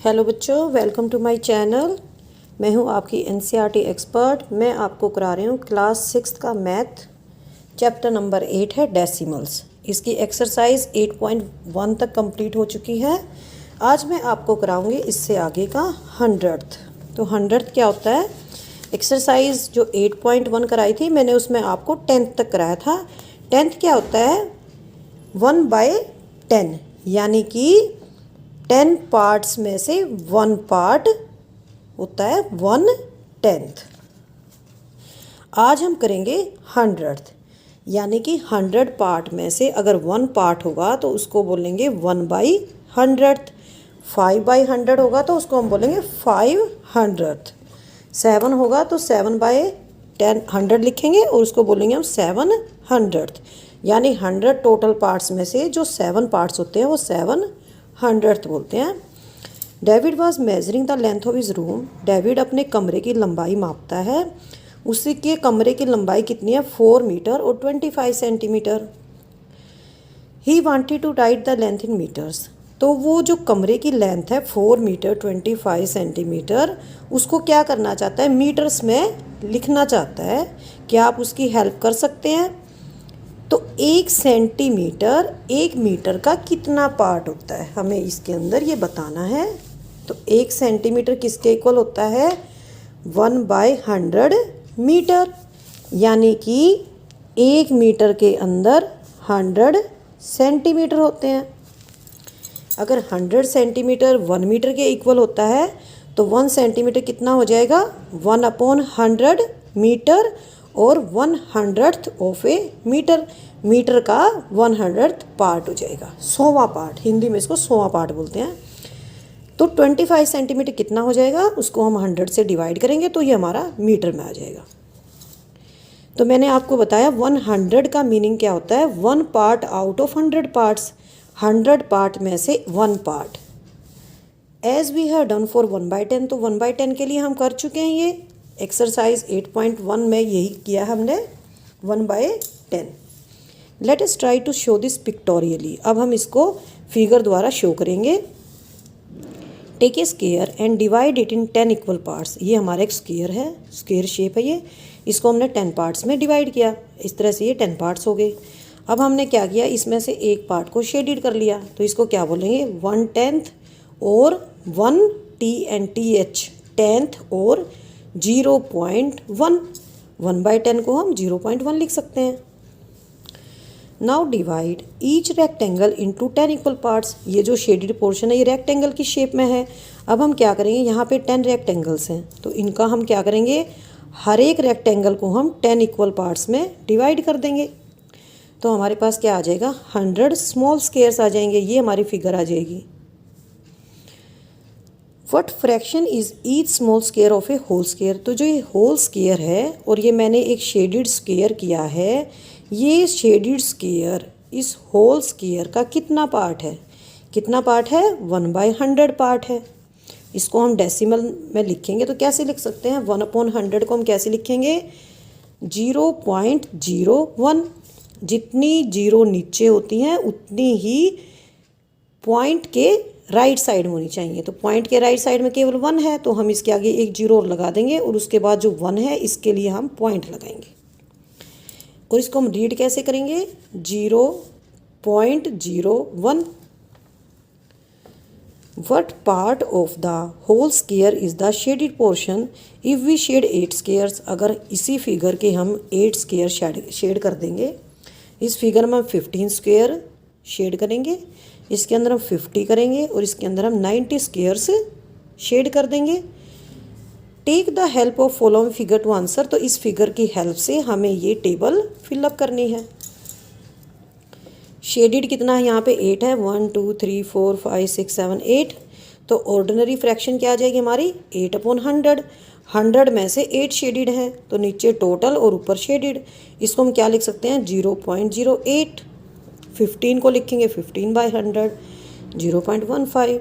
Hello बच्चों, welcome to my channel. मैं हूं आपकी एनसीईआरटी एक्सपर्ट। मैं आपको करा रही हूं क्लास 6 का मैथ, चैप्टर नंबर 8 है डेसिमल्स। इसकी एक्सरसाइज 8.1 तक कंप्लीट हो चुकी है। आज मैं आपको कराऊंगी इससे आगे का 100th। तो 100th क्या होता है? एक्सरसाइज जो 8.1 कराई थी मैंने, उसमें आपको 10th तक कराया था। 10th क्या होता है? 1/10, यानी कि 10 पार्ट्स में से 1 पार्ट होता है 1/10। आज हम करेंगे 100th, यानी कि 100 पार्ट में से अगर 1 पार्ट होगा तो उसको बोलेंगे 1/100th। 5/100 होगा तो उसको हम बोलेंगे 500th। 7 होगा तो 7/100 लिखेंगे और उसको बोलेंगे हम 700th। यानी 100 टोटल पार्ट्स में से जो 7 पार्ट्स होते हैं वो 700th बोलते हैं। David was measuring the length of his room. David अपने कमरे की लंबाई मापता है। उसके कमरे की लंबाई कितनी है? 4 मीटर और 25 centimetre. He wanted to write the length in metres. तो वो जो कमरे की लेंथ है 4 मीटर 25 सेंटीमीटर, उसको क्या करना चाहता है? मीटर्स में लिखना चाहता है। क्या आप उसकी हेल्प कर सकते हैं? तो 1 सेंटीमीटर 1 मीटर का कितना पार्ट होता है, हमें इसके अंदर ये बताना है। तो 1 सेंटीमीटर किसके इक्वल होता है? 1/100 मीटर, यानी कि 1 मीटर के अंदर 100 सेंटीमीटर होते हैं। अगर 100 सेंटीमीटर 1 मीटर के इक्वल होता है तो 1 सेंटीमीटर कितना हो जाएगा? 1/100 मीटर और 100th of A metre. Metre का 100th पार्ट हो जाएगा, 100वां पार्ट। हिंदी में इसको 100वां पार्ट बोलते हैं। तो 25 सेंटीमीटर कितना हो जाएगा? उसको हम 100 से डिवाइड करेंगे तो ये हमारा मीटर में आ जाएगा। तो मैंने आपको बताया 100 का मीनिंग क्या होता है? 1 part out of 100 parts. 100 part में से 1 part. As we have done for 1/10, तो 1/10 के लिए हम कर चुके हैं। ये एक्सरसाइज 8.1 में यही किया हमने, 1/10। Let us try to show this pictorially. अब हम इसको फिगर द्वारा शो करेंगे। Take a square and divide it in 10 equal parts. ये हमारा एक स्क्वायर है, स्क्वायर शेप है ये। इसको हमने 10 पार्ट्स में डिवाइड किया। इस तरह से ये 10 पार्ट्स हो गए। अब हमने क्या किया? इसमें से एक पार्ट को शेडेड कर लिया। तो इसको क्या बोलेंगे? 1/10 और 1 10th और 0.1। 1/10 को हम 0.1 लिख सकते हैं। Now divide each rectangle into 10 equal parts. ये जो शेडेड पोर्शन है ये रेक्टेंगल की शेप में है। अब हम क्या करेंगे? यहाँ पे 10 रेक्टेंगल्स हैं तो इनका हम क्या करेंगे? हर एक रेक्टेंगल को हम 10 इक्वल पार्ट्स में डिवाइड कर देंगे। तो हमारे पास क्या आ जाएगा? 100 स्मॉल स्क्वायर्स आ जाएंगे। ये हमारी फिगर आ जाएगी। What fraction is each small square of a whole square. तो जो ये होल स्क्वायर है और ये मैंने एक शेडेड स्क्वायर किया है, ये शेडेड स्क्वायर इस होल स्क्वायर का कितना पार्ट है? कितना पार्ट है? 1/100 पार्ट है। इसको हम डेसिमल में लिखेंगे तो कैसे लिख सकते हैं? 1/100 को हम कैसे लिखेंगे? 0.01। जितनी जीरो नीचे होती हैं उतनी ही पॉइंट के राइट साइड में होनी चाहिए। तो पॉइंट के राइट साइड में केवल 1 है तो हम इसके आगे एक जीरो और लगा देंगे और उसके बाद जो 1 है इसके लिए हम पॉइंट लगाएंगे। और इसको हम रीड कैसे करेंगे? 0.01। What part of the whole square is the shaded portion? If we shade 8 squares, अगर इसी फिगर के हम 8 स्क्वायर शेड कर देंगे। इस फिगर में हम 15 स्क्वायर शेड करेंगे, इसके अंदर हम 50 करेंगे और इसके अंदर हम 90 स्क्वायर्स शेड कर देंगे। Take the help of following figure to answer. तो इस फिगर की हेल्प से हमें ये टेबल फिलअप करनी है। शेडेड कितना है? यहाँ पे 8 है। 1 2 3 4 5 6 7 8। तो ऑर्डिनरी फ्रैक्शन क्या आ जाएगी हमारी? 8/100। 100 में से 8 शेडेड है तो नीचे टोटल और ऊपर शेडेड। इसको हम क्या लिख सकते हैं? 0.08। 15 को लिखेंगे 15/100, 0.15।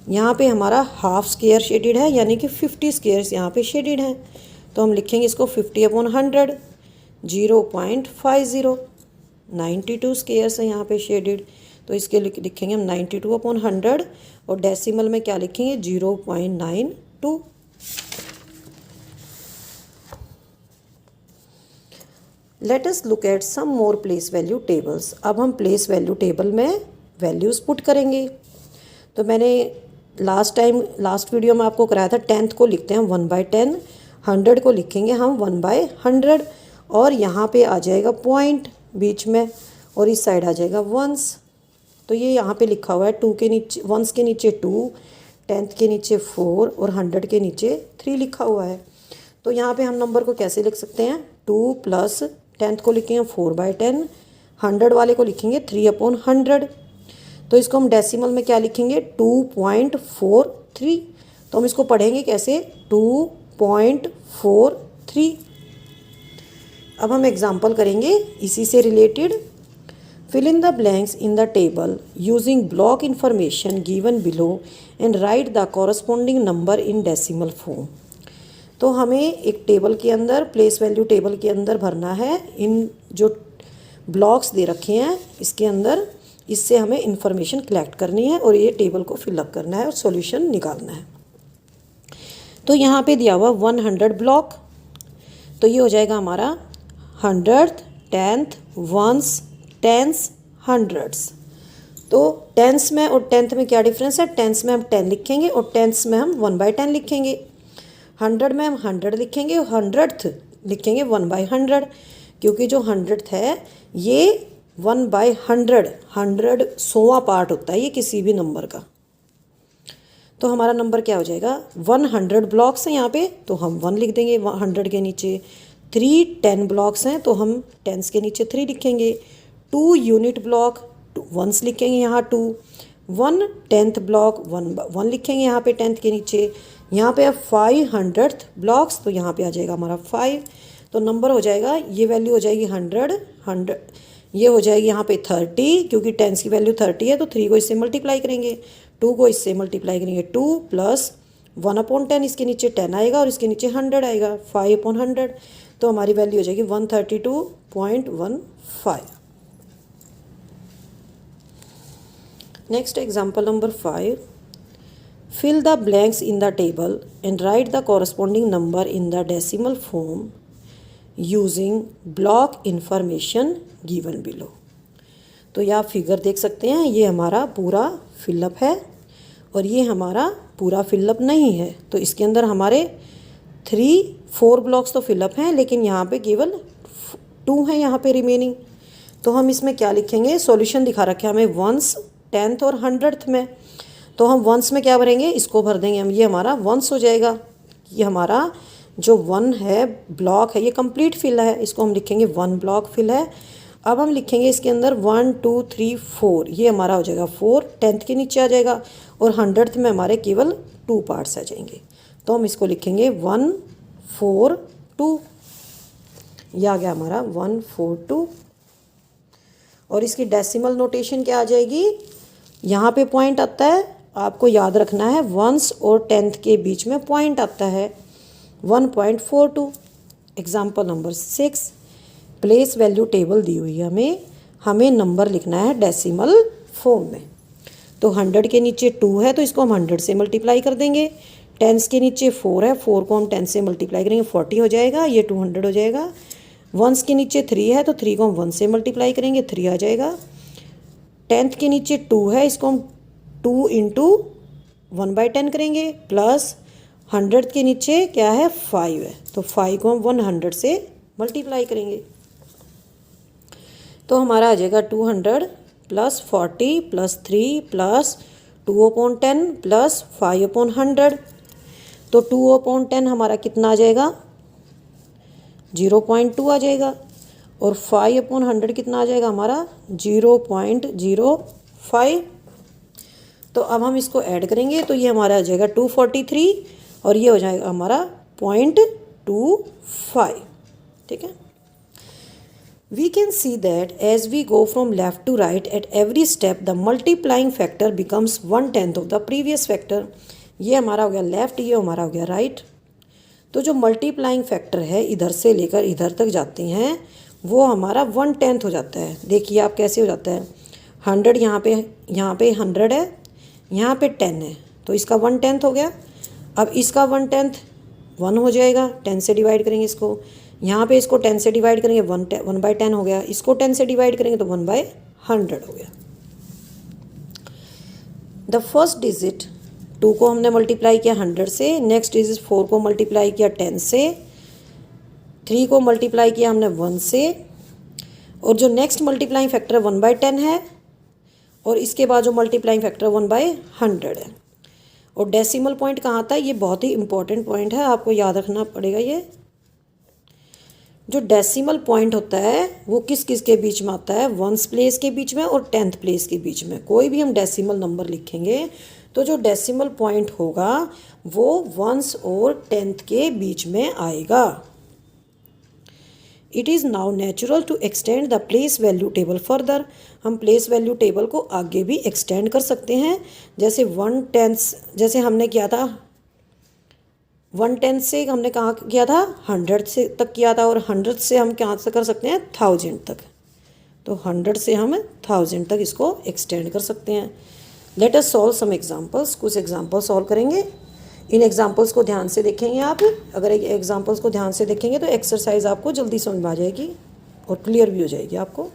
यहाँ पे हमारा हाफ स्क्वायर शेडेड है, यानी कि 50 स्क्वायर्स यहाँ पे शेडेड हैं तो हम लिखेंगे इसको 50/100, 0.50। 92 स्क्वायर्स है यहाँ पे शेडेड तो इसके लिखेंगे हम 92/100 और डेसिमल में क्या लिखेंगे 0.92। Let us look at some more place value tables. अब हम प्लेस वैल्यू टेबल में वैल्यूज़ पुट करेंगे। तो मैंने लास्ट वीडियो में आपको कराया था 10th को लिखते हैं हम 1/10, 100 को लिखेंगे हम 1/100 और यहाँ पे आ जाएगा पॉइंट बीच में और इस साइड आ जाएगा वंस। तो ये यहाँ पे लिखा हुआ है 2 के नीचे, वंस के नीचे 2, 10th के नीचे 4 और 100 के नीचे 3 लिखा हुआ है। तो यहाँ पे हम नंबर को कैसे लिख सकते हैं 2 प्लस 10th को लिखेंगे 4/10, 100 वाले को लिखेंगे 3/100। तो इसको हम डेसिमल में क्या लिखेंगे 2.43। तो हम इसको पढ़ेंगे कैसे 2.43। अब हम एग्जाम्पल करेंगे इसी से related. Fill in the blanks in the table using block information given below and write the corresponding number in decimal form. तो हमें एक टेबल के अंदर, प्लेस वैल्यू टेबल के अंदर भरना है इन जो ब्लॉक्स दे रखे हैं इसके अंदर, इससे हमें इंफॉर्मेशन कलेक्ट करनी है और ये टेबल को फिलअप करना है और सॉल्यूशन निकालना है। तो यहाँ पे दिया हुआ 100 ब्लॉक, तो ये हो जाएगा हमारा 100th, 10th, ones, tens, hundreds. तो टेंस में और 10th में क्या डिफरेंस है, टेंस में हम 10 लिखेंगे और टेंस में हम 1/10 लिखेंगे। 100 में हम 100 लिखेंगे और 100th लिखेंगे 1/100, क्योंकि जो 100th है ये 1/100, 100 100वां पार्ट होता है ये किसी भी नंबर का। तो हमारा नंबर क्या हो जाएगा 100 ब्लॉक्स हैं यहाँ पे तो हम 1 लिख देंगे 100 के नीचे। 10 ब्लॉक्स हैं तो हम 10s के नीचे 3 लिखेंगे। 2 यूनिट ब्लॉक 1s लिखेंगे यहाँ 2। 1 10th ब्लॉक 1 लिखेंगे यहाँ पे 10th के नीचे। यहाँ पे अब 500th ब्लॉक्स तो यहाँ पे आ जाएगा हमारा 5। तो नंबर हो जाएगा, ये वैल्यू हो जाएगी 100, ये हो जाएगी यहाँ पे 30, क्योंकि 10s की वैल्यू 30 है तो 3 को इससे मल्टीप्लाई करेंगे, 2 को इससे मल्टीप्लाई करेंगे 2 प्लस 1/10, इसके नीचे 10 आएगा और इसके नीचे 100 आएगा 5/100। तो हमारी वैल्यू हो जाएगी 132.15। Next example number 5। Fill the blanks in the table and write the corresponding number in the decimal form using block information given below. तो यह आप फिगर देख सकते हैं, ये हमारा पूरा फिलअप है और ये हमारा पूरा फिलअप नहीं है। तो इसके अंदर हमारे 4 ब्लॉक्स तो फिलअप हैं, लेकिन यहाँ पे केवल 2 हैं यहाँ पे रिमेनिंग। तो हम इसमें क्या लिखेंगे, सॉल्यूशन दिखा रखे हमें वंस, 10th और 100th में। तो हम वंस में क्या भरेंगे, इसको भर देंगे हम, ये हमारा वंस हो जाएगा। ये हमारा जो 1 है ब्लॉक है ये कंप्लीट फिल है, इसको हम लिखेंगे 1 ब्लॉक फिल है। अब हम लिखेंगे इसके अंदर 1 2 3 4, ये हमारा हो जाएगा 4, 10th के नीचे आ जाएगा और 100th में हमारे केवल 2 पार्ट्स आ जाएंगे। तो हम इसको लिखेंगे 1 4 2, ये आ गया हमारा 1 4 2। और इसकी डेसिमल नोटेशन क्या आ जाएगी, यहाँ पे पॉइंट आता है, आपको याद रखना है वंस और 10th के बीच में पॉइंट आता है 1.42। Example number 6। Place value table दी हुई है हमें नंबर लिखना है डेसिमल फॉर्म में। तो 100 के नीचे 2 है तो इसको हम 100 से मल्टीप्लाई कर देंगे। 10s के नीचे 4 है, 4 को हम 10 से मल्टीप्लाई करेंगे 40 हो जाएगा, ये 200 हो जाएगा। 1s के नीचे 3 है तो 3 को हम 1 से मल्टीप्लाई करेंगे 3 आ जाएगा। 10th के नीचे 2 है, इसको हम 2 इंटू 1/10 करेंगे प्लस 100th के नीचे क्या है 5 है तो 5 को हम 100 से मल्टीप्लाई करेंगे। तो हमारा आ जाएगा 200 प्लस 40 प्लस 3 प्लस 2/10 प्लस 5/100। तो 2/10 हमारा कितना आ जाएगा 0.2 आ जाएगा और 5/100 कितना आ जाएगा हमारा 0.05। तो अब हम इसको ऐड करेंगे तो ये हमारा आ जाएगा 243 और ये हो जाएगा हमारा 0.25। ठीक है। We can see that as we go from left to right at every step the multiplying factor becomes 1/10 of the previous factor। ये हमारा हो गया लेफ्ट, ये हमारा हो गया राइट। तो जो मल्टीप्लाइंग फैक्टर है इधर से लेकर इधर तक जाते हैं वो हमारा 1/10 हो जाता है। देखिए आप कैसे हो जाता है, 100 यहाँ पे 100 है, यहाँ पे 10 है, तो इसका 1/10 हो गया। अब इसका 1/10 1 हो जाएगा, 10 से डिवाइड करेंगे इसको। यहाँ पे इसको 10 से डिवाइड करेंगे, 1/10 हो गया। इसको 10 से डिवाइड करेंगे तो 1/100 हो गया। द फर्स्ट डिजिट 2 को हमने मल्टीप्लाई किया 100 से, नेक्स्ट डिजिट 4 को मल्टीप्लाई किया 10 से, 3 को मल्टीप्लाई किया हमने 1 से, और जो नेक्स्ट मल्टीप्लाइंग फैक्टर 1/10 है, और इसके बाद जो मल्टीप्लाइंग फैक्टर 1/100 है। और डेसिमल पॉइंट कहाँ आता है, ये बहुत ही इंपॉर्टेंट पॉइंट है, आपको याद रखना पड़ेगा। ये जो डेसिमल पॉइंट होता है वो किस किस के बीच में आता है, 1s प्लेस के बीच में और 10th प्लेस के बीच में। कोई भी हम डेसिमल नंबर लिखेंगे तो जो डेसिमल पॉइंट होगा वो 1s और 10th के बीच में आएगा। It is now natural to extend the place value table further. हम प्लेस वैल्यू टेबल को आगे भी एक्सटेंड कर सकते हैं। जैसे 1/10, जैसे हमने किया था 1/10 से हमने कहाँ किया था, 100 से तक किया था, और 100 से हम कहाँ से कर सकते हैं, 1000 तक। तो 100 से हम 1000 तक इसको एक्सटेंड कर सकते हैं। Let us solve some examples. कुछ एग्जांपल सॉल्व करेंगे। इन एग्जांपल्स को ध्यान से देखेंगे आप। अगर एग्जांपल्स को ध्यान से देखेंगे तो एक्सरसाइज आपको जल्दी समझ में आ जाएगी और क्लियर भी हो जाएगी आपको।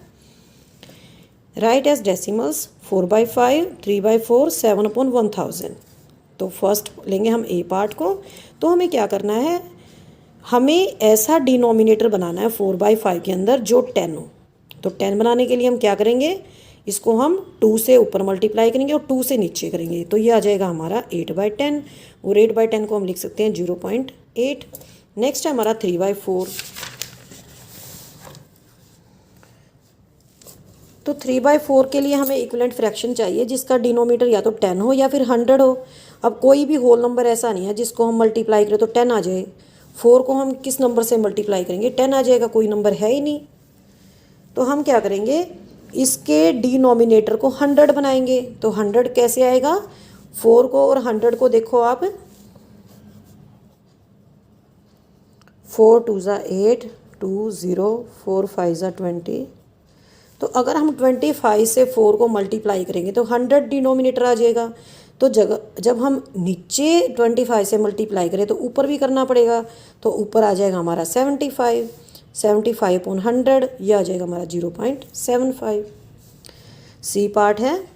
Write as decimals 4/5, 3/4, 7/1000। तो फर्स्ट लेंगे हम ए पार्ट को। तो हमें क्या करना है, हमें ऐसा डिनोमिनेटर बनाना है 4/5 के अंदर जो 10 हो। तो 10 बनाने के लिए हम क्या करेंगे, इसको हम 2 से ऊपर मल्टीप्लाई करेंगे और 2 से नीचे करेंगे, तो ये आ जाएगा हमारा 8/10, और 8/10 को हम लिख सकते हैं 0.8। नेक्स्ट है हमारा 3/4। तो 3/4 के लिए हमें इक्विवेलेंट फ्रैक्शन चाहिए जिसका डिनोमिनेटर या तो 10 हो या फिर 100 हो। अब कोई भी होल नंबर ऐसा नहीं है जिसको हम मल्टीप्लाई करें तो 10 आ जाए। 4 को हम किस नंबर से मल्टीप्लाई करेंगे, 10 आ जाएगा, कोई नंबर है ही नहीं। तो हम क्या करेंगे, इसके डिनोमिनेटर को 100 बनाएंगे। तो 100 कैसे आएगा, 4 को और 100 को देखो आप, 4 2 ज़ा 8, 2 0, 4 5 ज़ा 20। तो अगर हम 25 से 4 को मल्टीप्लाई करेंगे तो 100 डिनोमिनेटर आ जाएगा। तो जब हम नीचे 25 से मल्टीप्लाई करें तो ऊपर भी करना पड़ेगा, तो ऊपर आ जाएगा हमारा 75, 75/100, यह आ जाएगा हमारा 0.75। सी पार्ट है,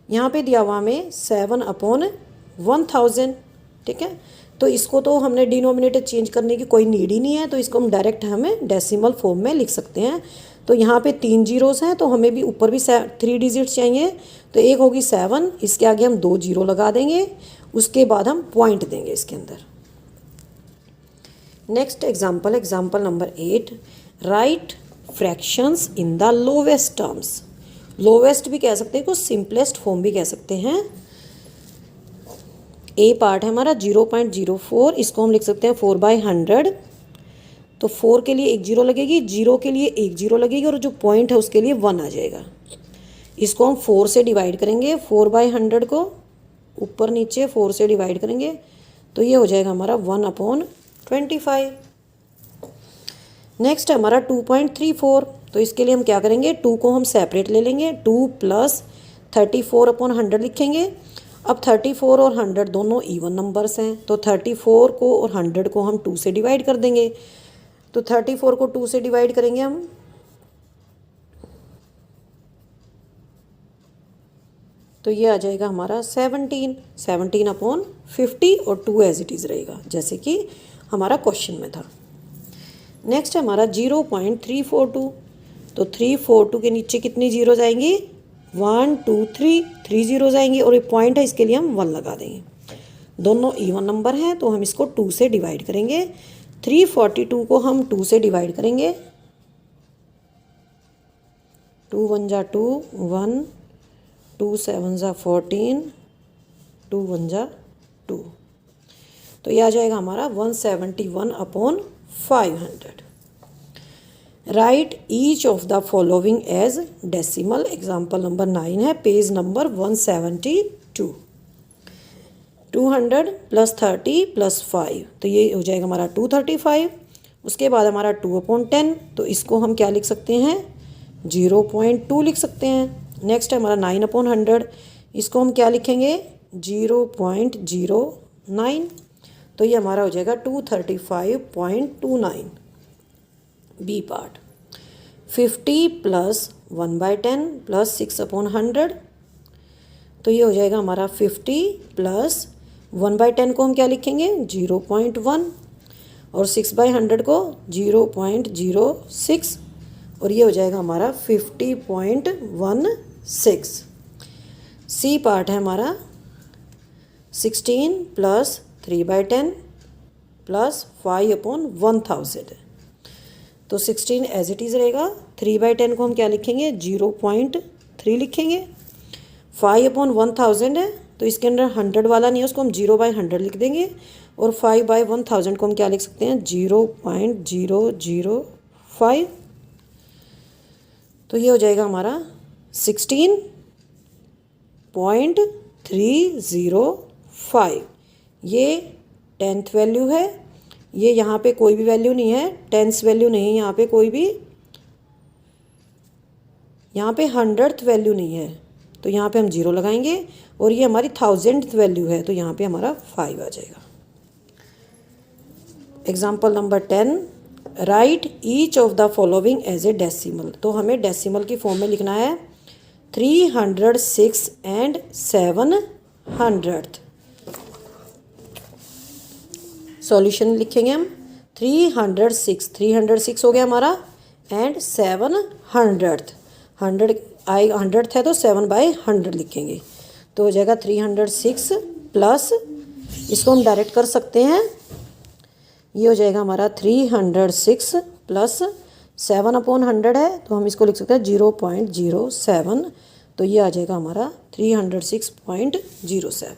यहाँ पे दिया हुआ हमें 7/1000, ठीक है। तो इसको तो हमने डिनोमिनेटर चेंज करने की कोई नीड ही नहीं है, तो इसको हम डायरेक्ट हमें डेसिमल फॉर्म में लिख सकते हैं। तो यहाँ पे 3 जीरोस हैं, तो हमें भी ऊपर भी 3 डिजिट्स चाहिए। तो एक होगी 7, इसके आगे हम 2 जीरो लगा देंगे, उसके बाद हम पॉइंट देंगे इसके अंदर। Next example, example number 8। Right fractions in the lowest terms. Lowest भी कह सकते हैं, कुछ सिंपलेस्ट फॉर्म भी कह सकते हैं। ए पार्ट है हमारा 0.04, इसको हम लिख सकते हैं 4/100। तो 4 के लिए 1 जीरो लगेगी, 0 के लिए 1 जीरो लगेगी, और जो पॉइंट है उसके लिए 1 आ जाएगा। इसको हम 4 से डिवाइड करेंगे, 4/100 को ऊपर नीचे 4 से डिवाइड करेंगे, तो ये हो जाएगा हमारा 1/25। नेक्स्ट है हमारा 2.34। तो इसके लिए हम क्या करेंगे, 2 को हम सेपरेट ले लेंगे, 2 + 34/100 लिखेंगे। अब 34 और 100 दोनों इवन नंबर्स हैं, तो 34 को और 100 को हम 2 से डिवाइड कर देंगे। तो 34 को 2 से डिवाइड करेंगे हम, तो ये आ जाएगा हमारा 17/50, और 2 एज इट इज़ रहेगा जैसे कि हमारा क्वेश्चन में था। नेक्स्ट है हमारा 0.342। तो 342 के नीचे कितनी जीरो जाएंगी, 1 2 3 जीरो जाएंगी, और ये पॉइंट है इसके लिए हम 1 लगा देंगे। दोनों इवन नंबर हैं, तो हम इसको 2 से डिवाइड करेंगे। 342 को हम 2 से डिवाइड करेंगे, 2 1 ज़ा 2 1, 2 7 ज़ा 14, 2 1 ज़ा 2। तो ये आ जाएगा हमारा 171/500। Write each of the following as decimal. Example number 9 है, पेज नंबर 172। 200 + 30 + 5, तो ये हो जाएगा हमारा 235। उसके बाद हमारा 2/10, तो इसको हम क्या लिख सकते हैं, 0.2 लिख सकते हैं। नेक्स्ट है हमारा 9/100, इसको हम क्या लिखेंगे 0.09, तो ये हमारा हो जाएगा 235.29 बी पार्ट। 50 प्लस 1/10 प्लस 6/100, तो ये हो जाएगा हमारा 50 प्लस 1/10 को हम क्या लिखेंगे 0.1 और 6/100 को 0.06, और ये हो जाएगा हमारा 50.16। सी पार्ट है हमारा 16 प्लस 3/10 प्लस 5/1000, तो 16 एज इट इज़ रहेगा। 3/10 को हम क्या लिखेंगे 0.3 लिखेंगे। 5/1000 है तो इसके अंदर 100 वाला नहीं है, उसको हम 0/100 लिख देंगे। और 5/1000 को हम क्या लिख सकते हैं 0.005, तो ये हो जाएगा हमारा 16.305। ये 10th वैल्यू है। ये यहाँ पे कोई भी वैल्यू नहीं है, 10th वैल्यू नहीं है यहाँ पे कोई भी, यहाँ पे 100th वैल्यू नहीं है, तो यहाँ पे हम 0 लगाएंगे। और ये हमारी 1000th वैल्यू है, तो यहाँ पे हमारा 5 आ जाएगा। Example number 10, write each of the following as a decimal. तो हमें डेसिमल की फॉर्म में लिखना है 306 and 700। सॉल्यूशन लिखेंगे हम 306 हो गया हमारा, एंड 700 100th है तो 7/100 लिखेंगे, तो हो जाएगा 306 प्लस, इसको हम डायरेक्ट कर सकते हैं, ये हो जाएगा हमारा 306 प्लस 7/100 है, तो हम इसको लिख सकते हैं 0.07, तो ये आ जाएगा हमारा 306.07।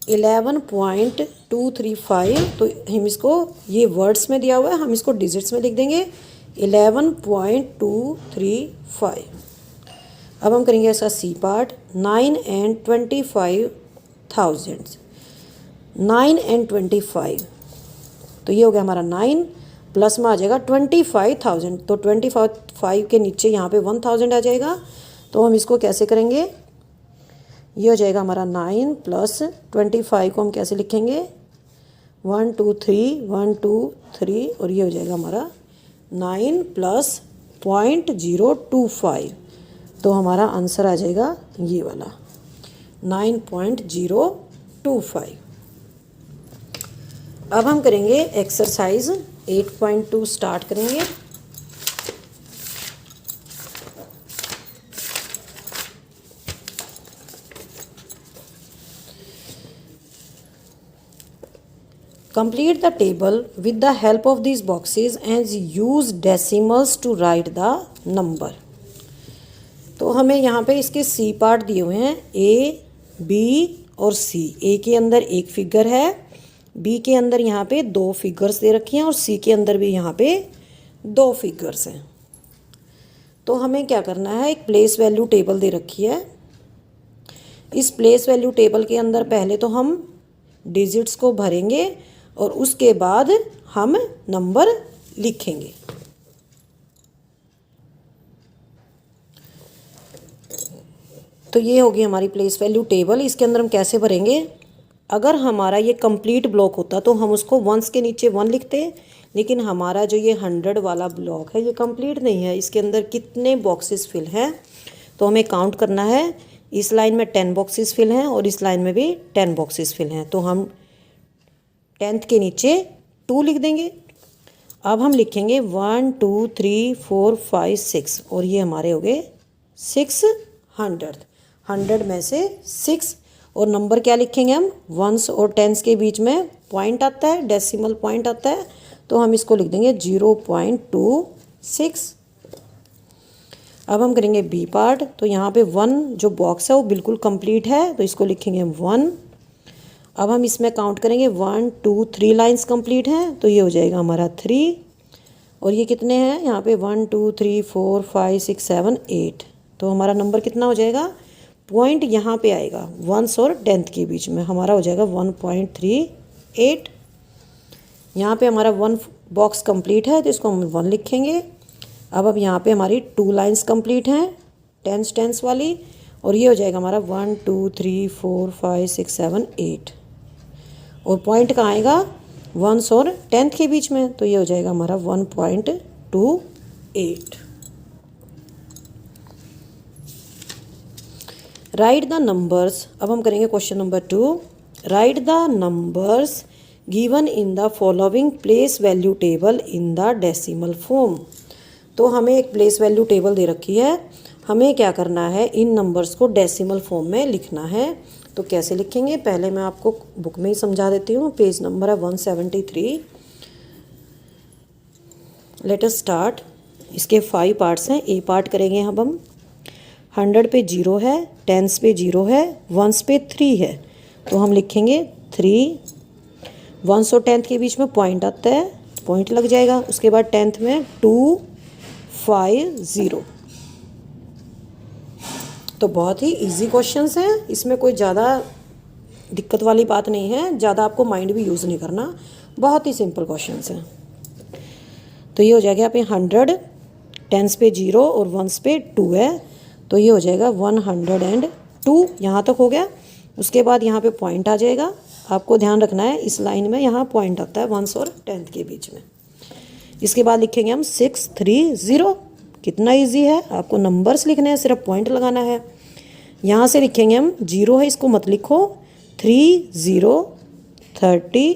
11.235, तो हम इसको, ये वर्ड्स में दिया हुआ है, हम इसको डिजिट्स में लिख देंगे 11.235। अब हम करेंगे ऐसा सी पार्ट 9 and 25,000। 9 and 25, तो ये हो गया हमारा 9 प्लस में आ जाएगा 25,000, तो 25 के नीचे यहाँ पे 1000 आ जाएगा, तो हम इसको कैसे करेंगे, ये हो जाएगा हमारा 9 प्लस 25 को हम कैसे लिखेंगे 1 2 3 1 2 3, और ये हो जाएगा हमारा 9 प्लस 0.025, तो हमारा आंसर आ जाएगा ये वाला 9.025। अब हम करेंगे एक्सरसाइज 8.2 स्टार्ट करेंगे। Complete the table with the help of these boxes and use decimals to write the number। तो हमें यहाँ पे इसके सी पार्ट दिए हुए हैं, ए बी और सी। ए के अंदर एक फिगर है, बी के अंदर यहाँ पे 2 फिगर्स दे रखी हैं, और सी के अंदर भी यहाँ पे 2 फिगर्स हैं। तो हमें क्या करना है, एक प्लेस वैल्यू टेबल दे रखी है। इस प्लेस वैल्यू टेबल के अंदर पहले तो हम डिजिट्स को भरेंगे और उसके बाद हम नंबर लिखेंगे। तो ये होगी हमारी प्लेस वैल्यू टेबल। इसके अंदर हम कैसे भरेंगे, अगर हमारा ये कंप्लीट ब्लॉक होता तो हम उसको वंस के नीचे 1 लिखते, लेकिन हमारा जो ये 100 वाला ब्लॉक है ये कंप्लीट नहीं है, इसके अंदर कितने बॉक्सेस फिल हैं, तो हमें काउंट करना है। इस लाइन में 10 बॉक्सेस फिल हैं और इस लाइन में भी 10 बॉक्सेस फिल हैं, तो हम 10th के नीचे 2 लिख देंगे। अब हम लिखेंगे 1 2 3 4 5 6, और ये हमारे हो गए 600। 100 में से 6, और नंबर क्या लिखेंगे हम, 1s और 10s के बीच में पॉइंट आता है, डेसिमल पॉइंट आता है, तो हम इसको लिख देंगे 0.26। अब हम करेंगे बी पार्ट। तो यहाँ पे 1 जो बॉक्स है वो बिल्कुल कंप्लीट है, तो इसको लिखेंगे 1। अब हम इसमें काउंट करेंगे 1 2 3 लाइंस कंप्लीट हैं, तो ये हो जाएगा हमारा 3। और ये कितने हैं यहाँ पे 1 2 3 4 5 6 7 8, तो हमारा नंबर कितना हो जाएगा, पॉइंट यहाँ पे आएगा 1s और 10th के बीच में, हमारा हो जाएगा 1.38। यहाँ पे हमारा 1 बॉक्स कंप्लीट है, तो इसको हम 1 लिखेंगे। अब यहाँ पे हमारी 2 लाइंस कंप्लीट हैं टेंस टेंस वाली, और ये हो जाएगा हमारा 1 2 3 4 5 6 7 8, और पॉइंट कहाँ आएगा, वंस और टेंथ के बीच में, तो ये हो जाएगा हमारा 1.28। राइट द नंबर्स, अब हम करेंगे question number 2। Right the numbers given in the following place value table in the decimal form. तो हमें एक प्लेस वैल्यू टेबल दे रखी है, हमें क्या करना है, इन नंबर्स को डेसिमल फॉर्म में लिखना है। तो कैसे लिखेंगे, पहले मैं आपको बुक में ही समझा देती हूँ। पेज नंबर है 173। Let us start. इसके 5 पार्ट्स हैं। ए पार्ट करेंगे अब हम। 100 पे 0 है, टेंस पे 0 है, वंस पे 3 है, तो हम लिखेंगे 3। वंस और टेंथ के बीच में पॉइंट आता है, पॉइंट लग जाएगा। उसके बाद टेंथ में 2 5 0। तो बहुत ही इजी क्वेश्चंस हैं, इसमें कोई ज़्यादा दिक्कत वाली बात नहीं है, ज़्यादा आपको माइंड भी यूज़ नहीं करना, बहुत ही सिंपल क्वेश्चंस हैं। तो ये हो जाएगा यहाँ पे 100, टेंस पे 0 और वंस पे 2 है, तो ये हो जाएगा 102। यहाँ तक हो गया। उसके बाद यहाँ पे पॉइंट आ जाएगा, आपको ध्यान रखना है इस लाइन में यहाँ पॉइंट आता है वंस और टेंथ के बीच में। इसके बाद लिखेंगे हम 6 3 0। कितना इजी है, आपको नंबर्स लिखने हैं, सिर्फ पॉइंट लगाना है। यहाँ से लिखेंगे हम 0 है, इसको मत लिखो, 3 0 30,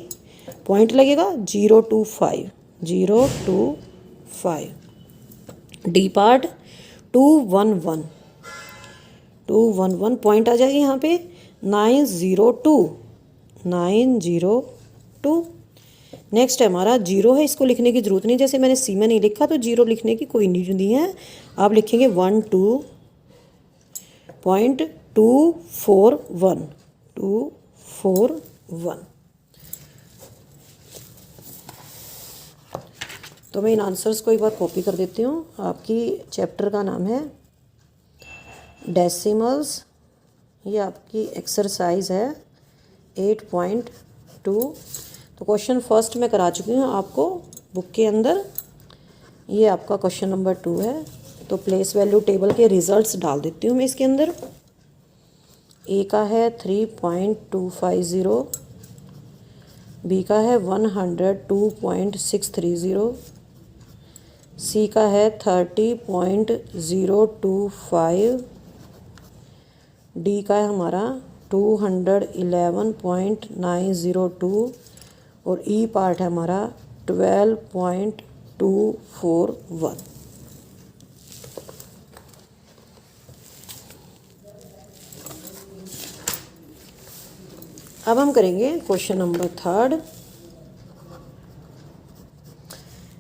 पॉइंट लगेगा 0 2 5 0 2 5। डी पार्ट 2 1 1 2 1 1, पॉइंट आ जाएगी यहाँ पे 9 0 2 9 0 2। नेक्स्ट है हमारा 0 है, इसको लिखने की ज़रूरत नहीं, जैसे मैंने सी में नहीं लिखा तो 0 लिखने की कोई नीड नहीं है। आप लिखेंगे 1 2.241 241। तो मैं इन आंसर्स को एक बार कॉपी कर देती हूँ। आपकी चैप्टर का नाम है डेसिमल्स, ये आपकी एक्सरसाइज है 8.2। तो क्वेश्चन फर्स्ट मैं करा चुकी हूँ आपको बुक के अंदर, ये आपका क्वेश्चन नंबर 2 है। तो प्लेस वैल्यू टेबल के रिजल्ट्स डाल देती हूँ मैं इसके अंदर। ए का है 3.250, बी का है 102.630, सी का है 30.025, डी का है हमारा 211.902, और ई पार्ट है हमारा 12.241। अब हम करेंगे question number 3।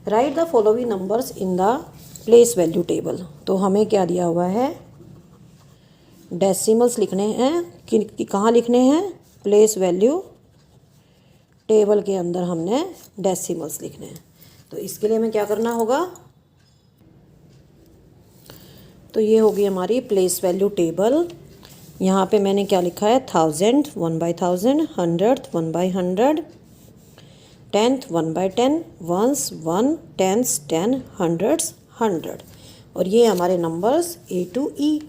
Right the following numbers in the place value table. तो हमें क्या दिया हुआ है, डेसिमल्स लिखने हैं। कि कहाँ लिखने हैं, प्लेस वैल्यू टेबल के अंदर हमने डेसिमल्स लिखने हैं। तो इसके लिए हमें क्या करना होगा, तो ये होगी हमारी प्लेस वैल्यू टेबल। यहाँ पे मैंने क्या लिखा है, 1000 1/1000, 100 1/100, 10th 1/10, वंस 1, टेंस 10, हंड्रेड्स 100, और ये हमारे नंबर्स A to E।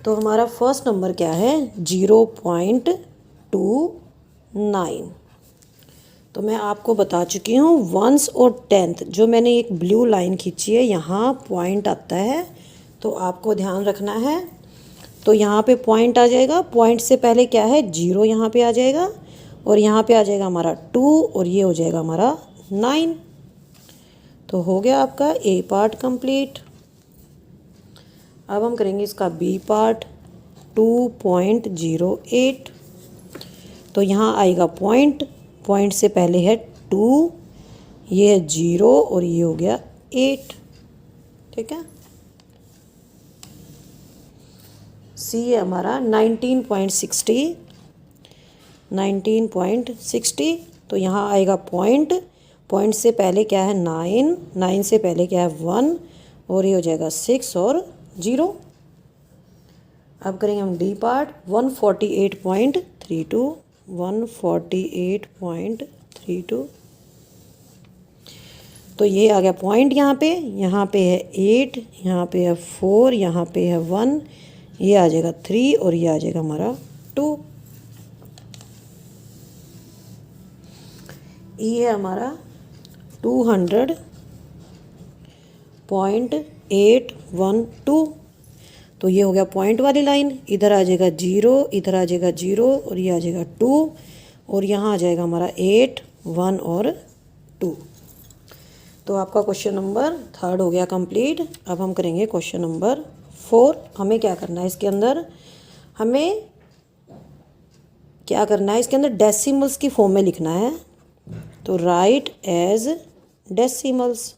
तो हमारा फर्स्ट नंबर क्या है, 0.29। तो मैं आपको बता चुकी हूँ वंस और टेंथ, जो मैंने एक ब्लू लाइन खींची है यहाँ पॉइंट आता है, तो आपको ध्यान रखना है। तो यहाँ पे पॉइंट आ जाएगा, पॉइंट से पहले क्या है, 0 यहाँ पे आ जाएगा, और यहाँ पे आ जाएगा हमारा 2, और ये हो जाएगा हमारा 9। तो हो गया आपका ए पार्ट कंप्लीट। अब हम करेंगे इसका बी पार्ट 2.08। तो यहाँ आएगा पॉइंट, पॉइंट से पहले है 2, ये है 0, और ये हो गया 8। ठीक है। सी है हमारा 19.60। तो यहाँ आएगा पॉइंट, पॉइंट से पहले क्या है 9, 9 से पहले क्या है 1, और ये हो जाएगा 6 और 0। अब करेंगे हम डी पार्ट 148.32 148.32। तो ये आ गया पॉइंट यहाँ पे है 8, यहाँ पे है 4, यहाँ पे है 1, ये आ जाएगा 3 और ये आ जाएगा हमारा 2। ये है हमारा 200.812। तो ये हो गया पॉइंट वाली लाइन, इधर आ जाएगा 0, इधर आ जाएगा 0 और ये आ जाएगा 2 और यहाँ आ जाएगा हमारा 8, 1 और 2। तो आपका क्वेश्चन नंबर 3 हो गया कंप्लीट। अब हम करेंगे क्वेश्चन नंबर 4। हमें क्या करना है इसके अंदर, हमें क्या करना है इसके अंदर डेसिमल्स की फॉर्म में लिखना है। तो राइट एज डेसिमल्स।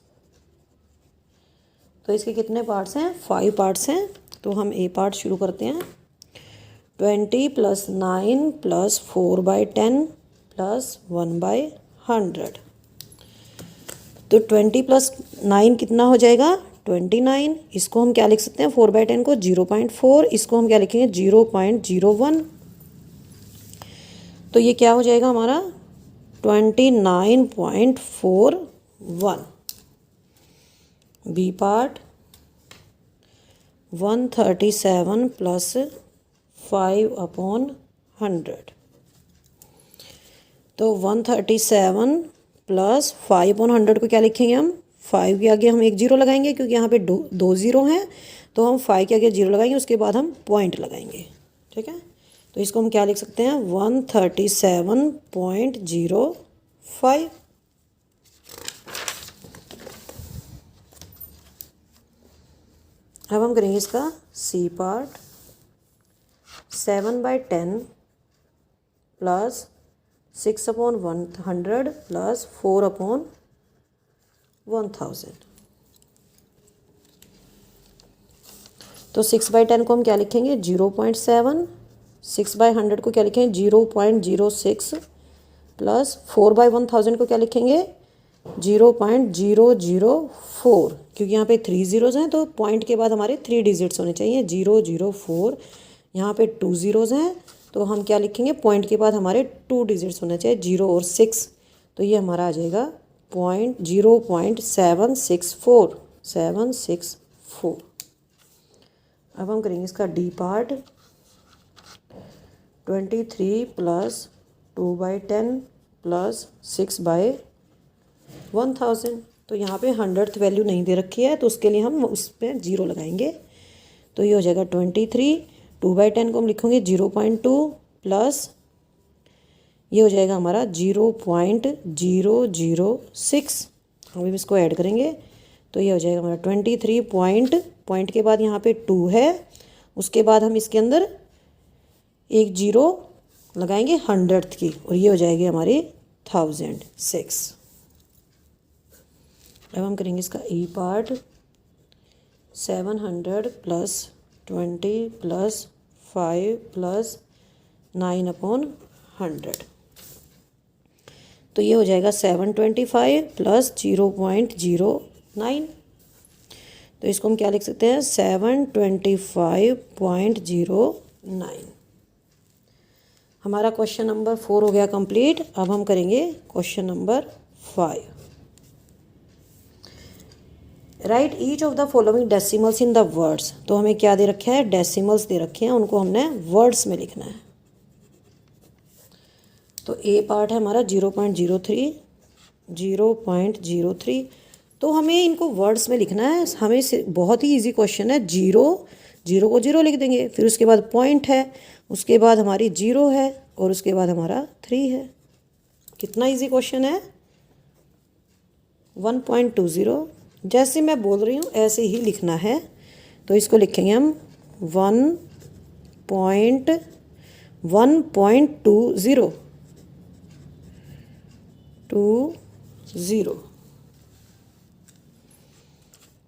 तो इसके कितने पार्ट्स हैं, 5 पार्ट्स हैं। तो हम ए पार्ट शुरू करते हैं। 20 + 9 + 4/10 + 1/100। तो 20 + 9 कितना हो जाएगा, 29। इसको हम क्या लिख सकते हैं, 4/10 को 0.4, इसको हम क्या लिखेंगे 0.01। तो ये क्या हो जाएगा हमारा 29.41। B part 137 + 5/100। तो 137 + 5/100 को क्या लिखेंगे हम, 5 के आगे हम एक 0 लगाएंगे क्योंकि यहाँ पे दो 0 हैं। तो हम 5 के आगे 0 लगाएंगे, उसके बाद हम पॉइंट लगाएंगे। ठीक है, तो इसको हम क्या लिख सकते हैं 137.05। अब हम करेंगे इसका सी पार्ट। 7/10 + 6/100 + 4/1000। तो 6/10 को हम क्या लिखेंगे 0.7, 6/100 को क्या लिखेंगे 0.06 + 4/1000 को क्या लिखेंगे 0.004, क्योंकि यहाँ पे 3 ज़ीरोज़ हैं तो पॉइंट के बाद हमारे 3 डिजिट्स होने चाहिए। 004, यहाँ पे 2 ज़ीरोज़ हैं तो हम क्या लिखेंगे, पॉइंट के बाद हमारे 2 डिजिट्स होने चाहिए 0 और 6। तो ये हमारा आ जाएगा 0.764। अब हम करेंगे इसका डी पार्ट। 23 + 2/10 + 6/1000। तो यहाँ पे 100th वैल्यू नहीं दे रखी है तो उसके लिए हम उस पर 0 लगाएंगे। तो ये हो जाएगा 23, 2/10 को हम लिखेंगे 0.2 प्लस ये हो जाएगा हमारा 0.006। हम भी इसको ऐड करेंगे तो ये हो जाएगा हमारा 23 पॉइंट के बाद यहाँ पे 2 है, उसके बाद हम इसके अंदर एक 0 लगाएंगे 100th की और ये हो जाएगी हमारी 1006। अब हम करेंगे इसका ई पार्ट। 700 + 20 + 5 + 9/100। तो ये हो जाएगा 725 + 0.09। तो इसको हम क्या लिख सकते हैं 725.09। हमारा क्वेश्चन नंबर 4 हो गया कंप्लीट। अब हम करेंगे question number 5। Right each of the following decimals in the words. तो हमें क्या दे रखे हैं, डेसिमल्स दे रखे हैं, उनको हमने वर्ड्स में लिखना है। तो ए पार्ट है हमारा 0.03। तो हमें इनको वर्ड्स में लिखना है। हमें बहुत ही इजी क्वेश्चन है। 0 को 0 लिख देंगे, फिर उसके बाद पॉइंट है, उसके बाद हमारी 0 है और उसके बाद हमारा 3 है। कितना इजी क्वेश्चन है 1.20। जैसे मैं बोल रही हूँ ऐसे ही लिखना है। तो इसको लिखेंगे हम 1.20।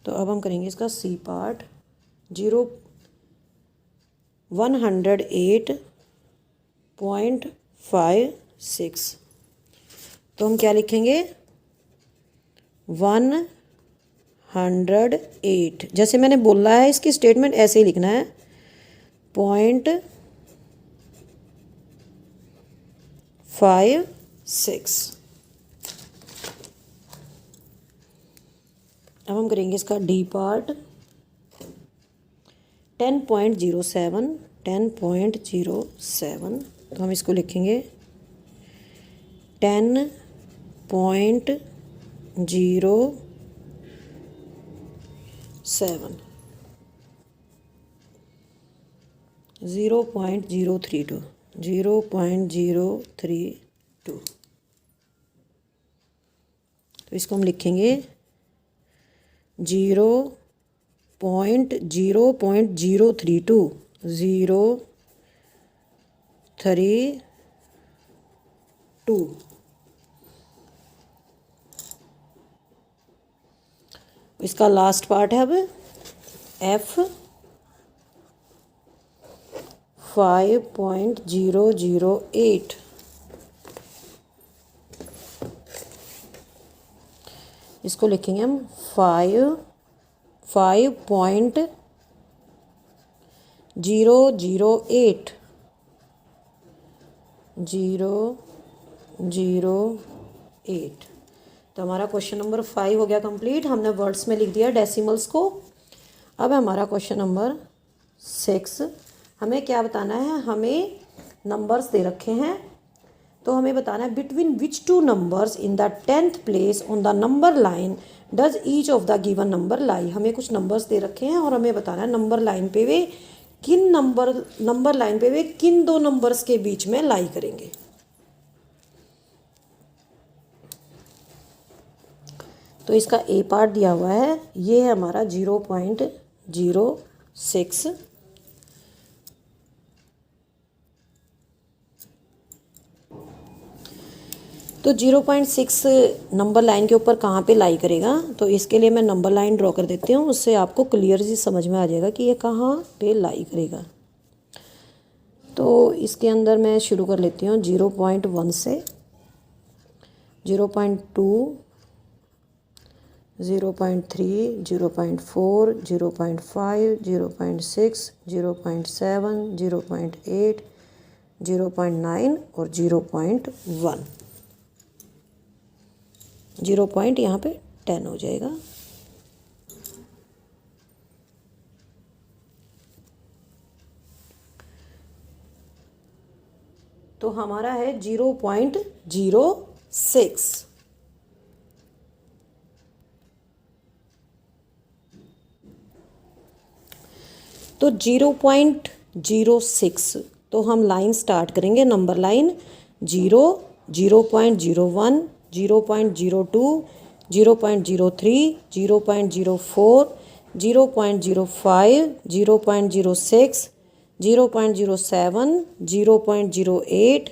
तो अब हम करेंगे इसका सी पार्ट। 108.56। तो हम क्या लिखेंगे 108। जैसे मैंने बोला है इसकी स्टेटमेंट ऐसे ही लिखना है 0.56। अब हम करेंगे इसका डी पार्ट। 10.07, 10.07, तो हम इसको लिखेंगे 10.07, 0.032, 0.032, तो इसको हम लिखेंगे 0.032, 032। इसका लास्ट पार्ट है अब F 5.008, इसको लिखेंगे हम 5.008, 008। तो हमारा क्वेश्चन नंबर 5 हो गया कंप्लीट। हमने वर्ड्स में लिख दिया डेसिमल्स को। अब हमारा क्वेश्चन नंबर 6, हमें क्या बताना है, हमें नंबर्स दे रखे हैं, तो हमें बताना है between which two numbers in the 10th place on the number line does each of the given number lie. हमें कुछ नंबर्स दे रखे हैं और हमें बताना है नंबर लाइन पे वे किन नंबर लाइन पे वे किन दो नंबर्स के बीच में लाई करेंगे। तो इसका ए पार्ट दिया हुआ है, ये है हमारा 0.06, तो 0.6 नंबर लाइन के ऊपर कहाँ पे लाई करेगा। तो इसके लिए मैं नंबर लाइन ड्रॉ कर देती हूँ, उससे आपको क्लियर सी समझ में आ जाएगा कि ये कहाँ पे लाई करेगा। तो इसके अंदर मैं शुरू कर लेती हूँ 0.1 से, 0.2, 0.3, 0.4, 0.5, 0.6, 0.7, 0.8, 0.9 और 0.1। 0 पॉइंट यहाँ पे 10 हो जाएगा। तो हमारा है 0.06। तो 0.06, तो हम लाइन स्टार्ट करेंगे नंबर लाइन 0, 0.01, 0.02, 0.03, 0.04, 0.05, 0.06, 0.07, 0.08,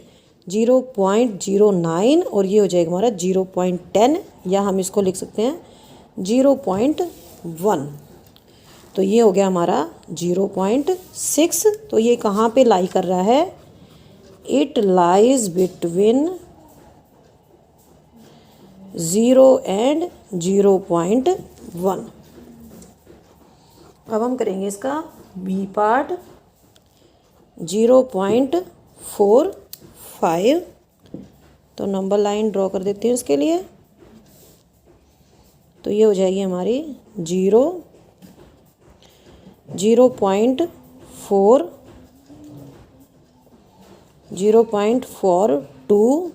0.09 और ये हो जाएगा हमारा 0.10, या हम इसको लिख सकते हैं 0.1। तो ये हो गया हमारा 0.6। तो ये कहाँ पे लाई कर रहा है, इट लाइज बिटवीन 0 एंड 0.1। अब हम करेंगे इसका बी पार्ट 0.45। तो नंबर लाइन ड्रॉ कर देती हूँ इसके लिए। तो ये हो जाएगी हमारी 0, 0.4, 0.42,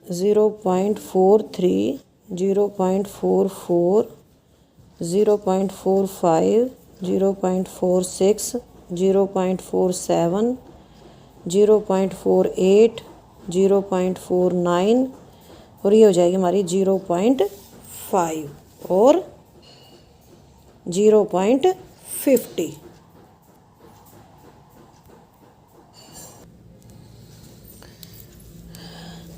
0.43, 0.44, 0.45, 0.46, 0.47, 0.48, 0.49 और ये हो जाएगी हमारी 0.5 और 0.50।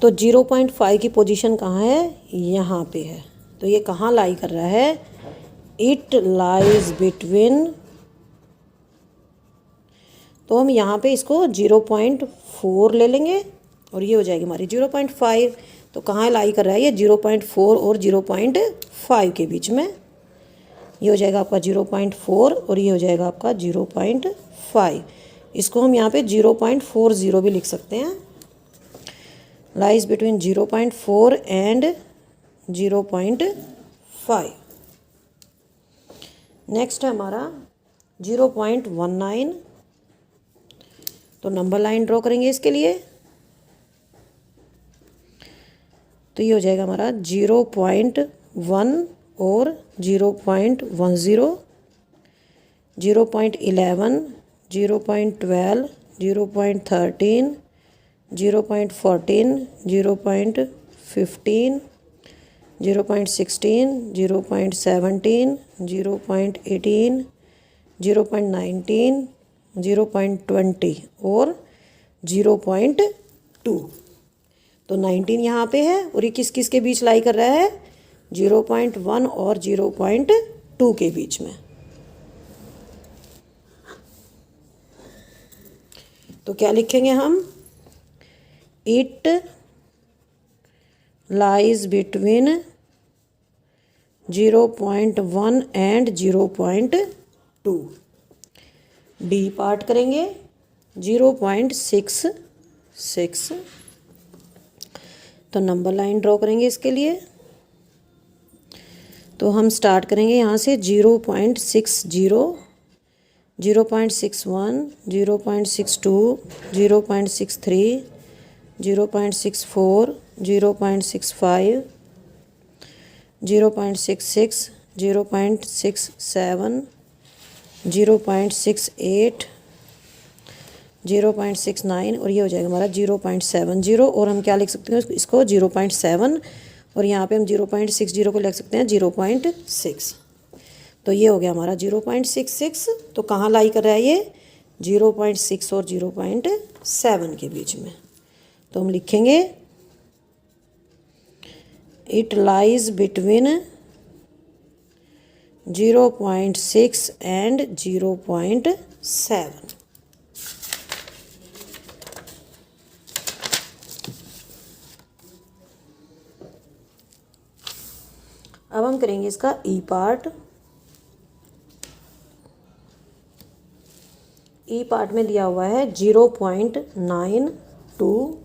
तो 0.5 की पोजीशन कहाँ है, यहाँ पे है। तो ये कहाँ लाई कर रहा है, इट लाइज बिटवीन, तो हम यहाँ पे इसको 0.4 ले लेंगे और ये हो जाएगी हमारी 0.5। तो कहाँ लाई कर रहा है ये, 0.4 और 0.5 के बीच में। ये हो जाएगा आपका 0.4 और ये हो जाएगा आपका 0.5। इसको हम यहाँ पे 0.40 भी लिख सकते हैं। Lies between 0.4 and 0.5। नेक्स्ट है हमारा 0.19। तो नंबर लाइन ड्रॉ करेंगे इसके लिए। तो ये हो जाएगा हमारा 0.1 और 0.10, 0.11, 0.12, 0.13, 0.14, 0.15, 0.16, 0.17, 0.18, 0.19, 0.20 और 0.2। तो 19 यहाँ पे है और ये किस किस के बीच लाई कर रहा है? 0.1 और 0.2 के बीच में। तो क्या लिखेंगे हम? It lies between 0.1 and 0.2। D part करेंगे 0.66। तो नंबर लाइन ड्रॉ करेंगे इसके लिए। तो हम स्टार्ट करेंगे यहाँ से 0.60, 0.61, 0.62, 0.63, 0.64, 0.65, 0.66, 0.67, 0.68, 0.69 और ये हो जाएगा हमारा 0.70। और हम क्या लिख सकते हैं इसको? 0.7 और यहाँ पे हम 0.60 को लिख सकते हैं 0.6। तो ये हो गया हमारा 0.66। तो कहाँ लाई कर रहा है ये? 0.6 और 0.7 के बीच में। तो हम लिखेंगे इट लाइज बिटवीन 0.6 एंड 0.7। अब हम करेंगे इसका ई पार्ट। ई पार्ट में दिया हुआ है 0.92।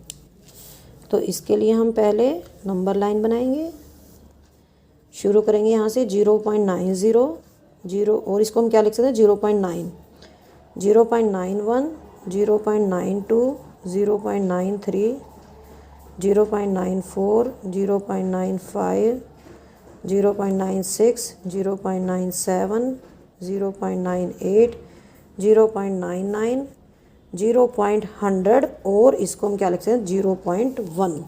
तो इसके लिए हम पहले नंबर लाइन बनाएंगे। शुरू करेंगे यहाँ से 0.90 और इसको हम क्या लिख सकते हैं? 0.9, 0.91, 0.92, 0.93, 0.94, 0.95, 0.96, 0.97, 0.98, 0.99, 0.100 और इसको हम क्या लिख सकते हैं? 0.1।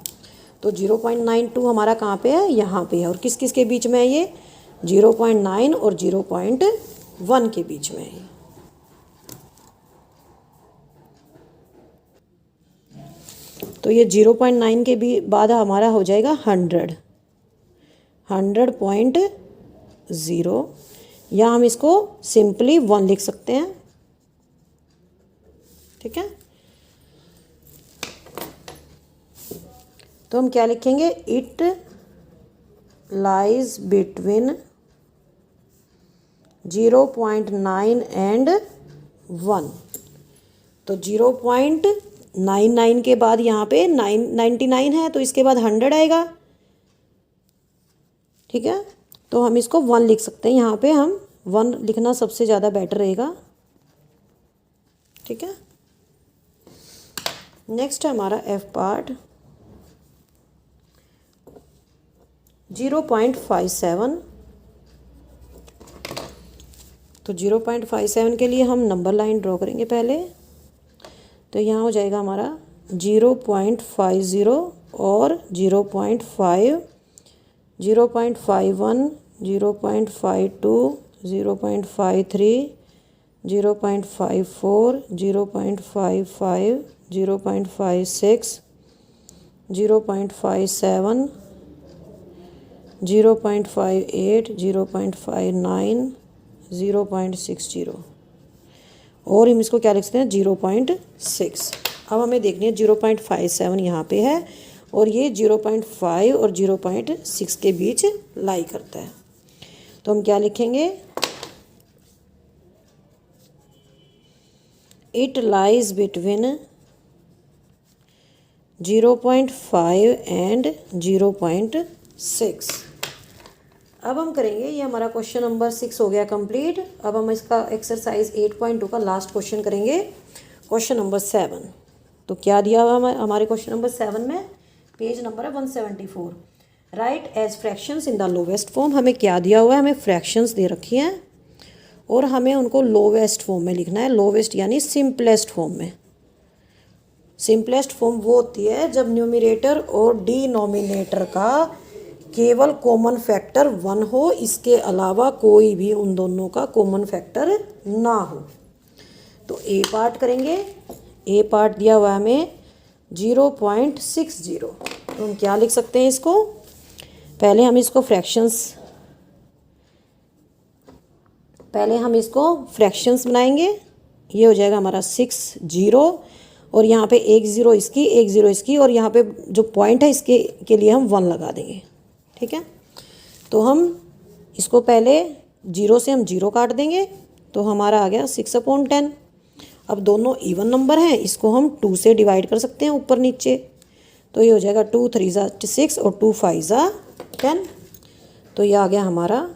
तो 0.92 हमारा कहाँ पे है? यहाँ पे है। और किस किस के बीच में है ये? 0.9 और 0.1 के बीच में है। तो ये 0.9 के भी बाद हमारा हो जाएगा 100, 100.0 या हम इसको सिंपली 1 लिख सकते हैं। ठीक है। तो हम क्या लिखेंगे? It lies between 0.9 and 1। तो 0.99 के बाद यहाँ पे 99 है तो इसके बाद 100 आएगा। ठीक है। तो हम इसको 1 लिख सकते हैं। यहाँ पे हम 1 लिखना सबसे ज़्यादा बेटर रहेगा। ठीक है। नेक्स्ट है हमारा एफ पार्ट 0.57। तो 0.57 के लिए हम नंबर लाइन ड्रॉ करेंगे पहले। तो यहाँ हो जाएगा हमारा 0.50 और 0.5, 0.51, 0.52, 0.53, 0.54, 0.55, 0.56, 0.57, 0.58, 0.59, 0.60 और हम इसको क्या लिख सकते हैं? 0.6। अब हमें देखनी है 0.57 यहाँ पे है और ये 0.5 और 0.6 के बीच लाई करता है। तो हम क्या लिखेंगे? It lies between 0.5 and 0.6। 6। अब हम करेंगे, ये हमारा क्वेश्चन नंबर 6 हो गया कंप्लीट। अब हम इसका एक्सरसाइज 8.2 का लास्ट क्वेश्चन करेंगे, क्वेश्चन नंबर 7। तो क्या दिया हुआ हमारे क्वेश्चन नंबर 7 में, पेज नंबर है 174। Write as fractions in the lowest form. हमें क्या दिया हुआ है, हमें फ्रैक्शंस दे रखी हैं और हमें उनको लोवेस्ट फॉर्म में लिखना है। लोवेस्ट यानी सिंपलेस्ट फॉर्म में। सिंपलेस्ट फॉर्म वो होती है जब न्यूमरेटर और डिनोमिनेटर का केवल कॉमन फैक्टर 1 हो, इसके अलावा कोई भी उन दोनों का कॉमन फैक्टर ना हो। तो ए पार्ट करेंगे। ए पार्ट दिया हुआ है हमें 0.60। तो हम क्या लिख सकते हैं इसको, पहले हम इसको फ्रैक्शंस बनाएंगे। ये हो जाएगा हमारा 60 और यहाँ पे 1 0 इसकी, 1 0 इसकी, और यहाँ पे जो पॉइंट है इसके के लिए हम 1 लगा देंगे। ठीक है, तो हम इसको पहले 0 से हम 0 काट देंगे, तो हमारा आ गया 6/10। अब दोनों इवन नंबर हैं, इसको हम 2 से डिवाइड कर सकते हैं ऊपर नीचे। तो ये हो जाएगा 2 3 6 और 2 5 10। तो ये आ गया हमारा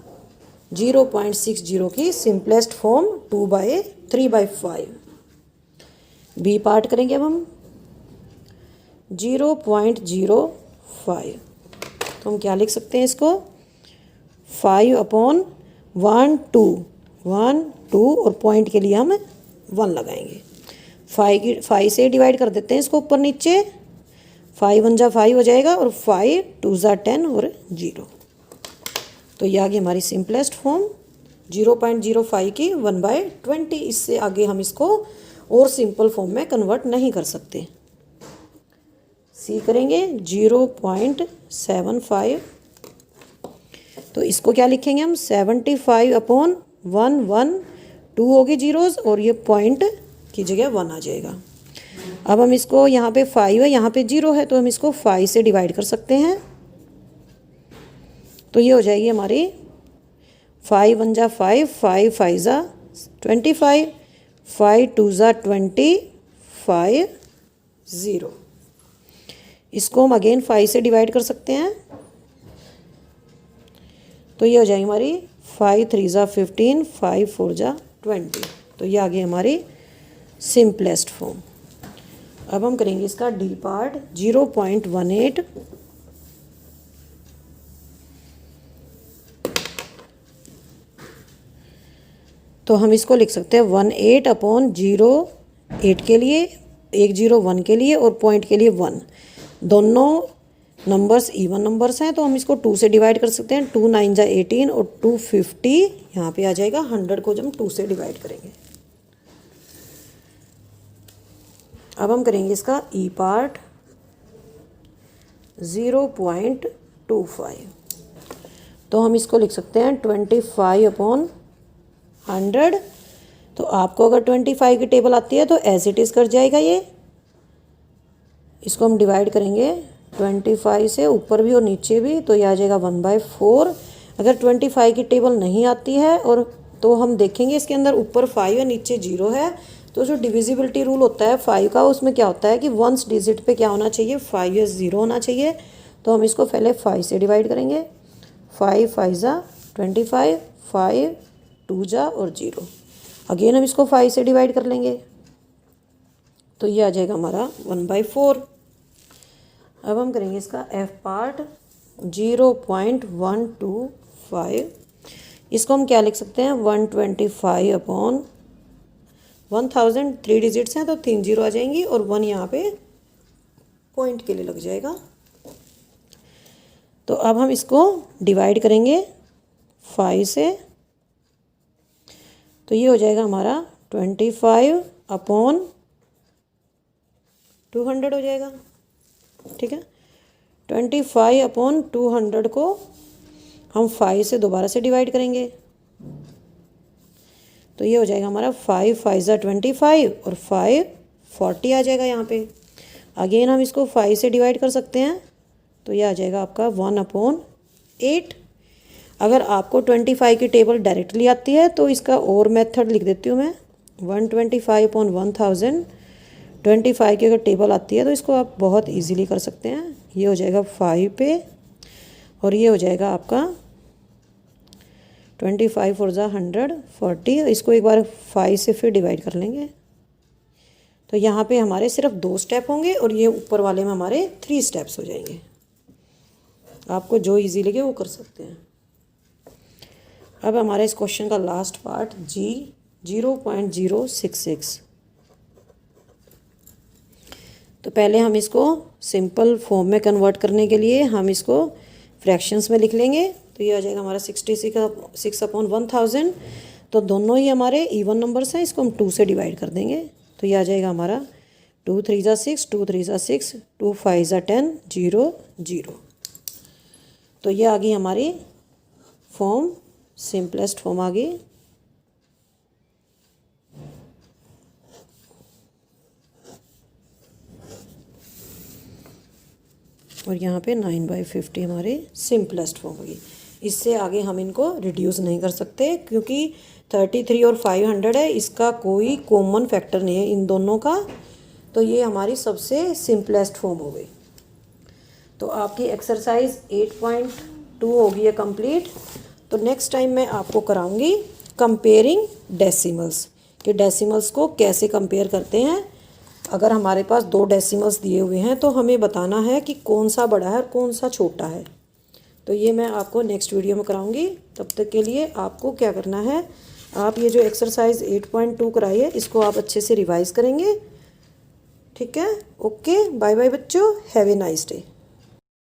0.60 की सिंपलेस्ट फॉर्म 3/5। बी पार्ट करेंगे अब हम 0.05। तो हम क्या लिख सकते हैं इसको, 5/1 2 और पॉइंट के लिए हम 1 लगाएंगे। 5 से डिवाइड कर देते हैं इसको ऊपर नीचे। 5 1 जा 5 हो जाएगा और 5 2 जा 10 और 0। तो ये आ गई हमारी सिंपलेस्ट फॉर्म 0.05 की 1/20। इससे आगे हम इसको और सिंपल फॉर्म में कन्वर्ट नहीं कर सकते। सी करेंगे 0.75। तो इसको क्या लिखेंगे हम, 75/1 2 होगी जीरोस और ये पॉइंट की जगह 1 आ जाएगा। अब हम इसको, यहाँ पे 5 है, यहाँ पे 0 है, तो हम इसको 5 से डिवाइड कर सकते हैं। तो ये हो जाएगी हमारी 5 1 जा 5, 5 5 जा 25, 5 2 जा 20, 5 0। इसको हम अगेन 5 से डिवाइड कर सकते हैं। तो ये हो जाएगी हमारी 5 3 जा 15, 5 4 जा 20। तो ये आ गई हमारी सिंपलेस्ट फॉर्म। अब हम करेंगे इसका डी पार्ट 0.18। तो हम इसको लिख सकते हैं 18/08 के लिए, 101 के लिए और पॉइंट के लिए 1। दोनों नंबर्स इवन नंबर्स हैं, तो हम इसको 2 से डिवाइड कर सकते हैं। 2 9 जा 18 और 250 यहाँ पे आ जाएगा। 100 को जब हम 2 से डिवाइड करेंगे। अब हम करेंगे इसका ई पार्ट 0.25। तो हम इसको लिख सकते हैं 25/100। तो आपको अगर 25 की टेबल आती है तो एज इट इज़ कर जाएगा ये। इसको हम डिवाइड करेंगे 25 से, ऊपर भी और नीचे भी, तो ये आ जाएगा 1/4। अगर 25 की टेबल नहीं आती है और तो हम देखेंगे इसके अंदर ऊपर 5 है नीचे 0 है। तो जो डिविजिबिलिटी रूल होता है 5 का, उसमें क्या होता है कि वंस डिजिट पे क्या होना चाहिए, 5 या 0 होना चाहिए। तो हम इसको पहले 5 से डिवाइड करेंगे। 5 5 जा 25, 5 2 जा और 0। अगेन हम इसको 5 से डिवाइड कर लेंगे, तो ये आ जाएगा हमारा 1/4। अब हम करेंगे इसका एफ पार्ट 0.125। इसको हम क्या लिख सकते हैं, 125/1000। 3 डिजिट्स हैं तो 3 0 आ जाएंगी और 1 यहाँ पे पॉइंट के लिए लग जाएगा। तो अब हम इसको डिवाइड करेंगे 5 से। तो ये हो जाएगा हमारा 25/200 हो जाएगा। ठीक है, 25/200 को हम 5 से दोबारा से डिवाइड करेंगे। तो ये हो जाएगा हमारा 5 5 जा 25 और 5 40 आ जाएगा यहाँ पे। अगेन हम इसको 5 से डिवाइड कर सकते हैं, तो ये आ जाएगा आपका 1/8। अगर आपको 25 की टेबल डायरेक्टली आती है तो इसका और मेथड लिख देती हूँ मैं, 125/1000। 25 की अगर टेबल आती है तो इसको आप बहुत इजीली कर सकते हैं। ये हो जाएगा 5 पे और ये हो जाएगा आपका 25 4 ज़ा 140। इसको एक बार 5 से फिर डिवाइड कर लेंगे। तो यहाँ पे हमारे सिर्फ 2 स्टेप होंगे और ये ऊपर वाले में हमारे 3 स्टेप्स हो जाएंगे। आपको जो इजी लगे वो कर सकते हैं। अब हमारे इस क्वेश्चन का लास्ट पार्ट जी 0.066। तो पहले हम इसको सिंपल फॉर्म में कन्वर्ट करने के लिए हम इसको फ्रैक्शंस में लिख लेंगे। तो ये आ जाएगा हमारा 66/1000। तो दोनों ही हमारे इवन नंबर्स हैं, इसको हम 2 से डिवाइड कर देंगे। तो ये आ जाएगा हमारा 2 3 ज़ा 6, 2 3 ज़ा 6, 2 5 ज़ा 10, 0 0। तो ये आ गई हमारी फॉर्म, सिंपलेस्ट फॉर्म आ गई। और यहाँ पे 9/50 हमारी सिंपलेस्ट फॉर्म होगी। इससे आगे हम इनको रिड्यूस नहीं कर सकते क्योंकि 33 और 500 है, इसका कोई कॉमन फैक्टर नहीं है इन दोनों का। तो ये हमारी सबसे सिंपलेस्ट फॉर्म हो गई। तो आपकी एक्सरसाइज 8.2 होगी है कंप्लीट। तो नेक्स्ट टाइम मैं आपको कराऊंगी कंपेयरिंग डेसिमल्स, कि डेसिमल्स को कैसे कंपेयर करते हैं। अगर हमारे पास 2 डेसिमल्स दिए हुए हैं तो हमें बताना है कि कौन सा बड़ा है और कौन सा छोटा है। तो ये मैं आपको नेक्स्ट वीडियो में कराऊंगी। तब तक के लिए आपको क्या करना है, आप ये जो एक्सरसाइज 8.2 कराई है इसको आप अच्छे से रिवाइज करेंगे। ठीक है, ओके, बाय बाय बच्चों, हैव ए नाइस डे।